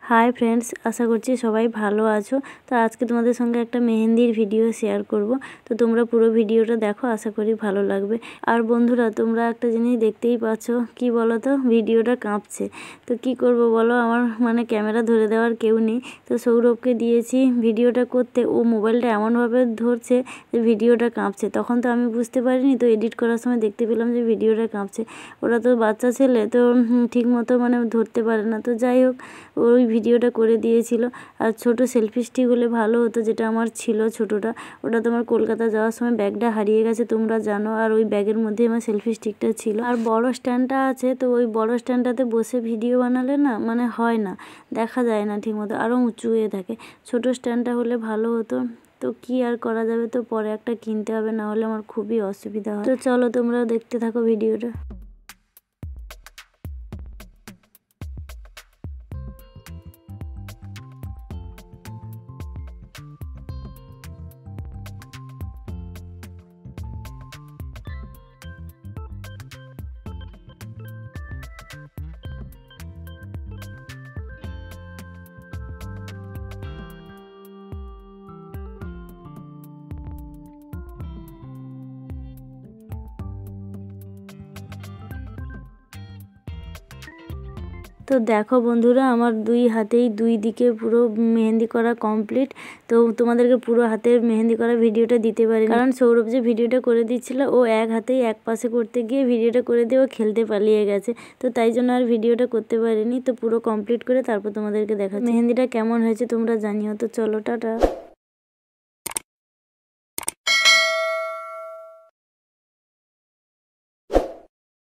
Hi friends, आशा करছি সবাই ভালো আছো। তো আজকে তোমাদের সঙ্গে একটা মেহেন্দির ভিডিও শেয়ার করব। তো তোমরা পুরো ভিডিওটা দেখো, আশা করি ভালো লাগবে। আর বন্ধুরা, তোমরা একটা জিনিস দেখতেই পাচ্ছ, কি বলো তো, ভিডিওটা কাঁপছে। তো কি করব বলো, আমার মানে ক্যামেরা ধরে দেওয়ার কেউ নেই। তো সৌরভকে দিয়েছি ভিডিওটা করতে, ও মোবাইলটা এমনভাবে ধরছে যে ভিডিওটা কাঁপছে। তখন তো আমি বুঝতে পারিনি, তো এডিট করার সময় দেখতে পেলাম যে ভিডিওটা কাঁপছে। ওরা তো বাচ্চা ছেলে, তো ঠিক মতো মানে ধরতে পারে না। তো যাই হোক, ওই ভিডিওটা করে দিয়েছিল। আর ছোট সেলফি স্টিক হলে ভালো হতো, যেটা আমার ছিল ছোটোটা। ওটা তোমার কলকাতা যাওয়ার সময় ব্যাগটা হারিয়ে গেছে, তোমরা জানো। আর ওই ব্যাগের মধ্যে আমার সেলফি স্টিকটা ছিল। আর বড় স্ট্যান্ডটা আছে, তো ওই বড় স্ট্যান্ডটাতে বসে ভিডিও বানালে না মানে হয় না, দেখা যায় না ঠিক মতো, আরও উঁচু হয়ে থাকে। ছোট স্ট্যান্ডটা হলে ভালো হতো। তো কি আর করা যাবে, তো পরে একটা কিনতে হবে, না হলে আমার খুবই অসুবিধা হয়। তো চলো তোমরা দেখতে থাকো ভিডিওটা। তো দেখো বন্ধুরা, আমার দুই হাতেই দুই দিকে পুরো মেহেন্দি করা কমপ্লিট। তো তোমাদেরকে পুরো হাতের মেহেন্দি করা ভিডিওটা দিতে পারি, কারণ সৌরভ যে ভিডিওটা করে দিচ্ছিল, ও এক হাতেই এক পাশে করতে গিয়ে ভিডিওটা করে দিয়ে ও খেলতে পালিয়ে গেছে। তো তাই জন্য আর ভিডিওটা করতে পারিনি। তো পুরো কমপ্লিট করে তারপর তোমাদেরকে দেখা। মেহেন্দিটা কেমন হয়েছে তোমরা জানিও। তো চলো, টাটা।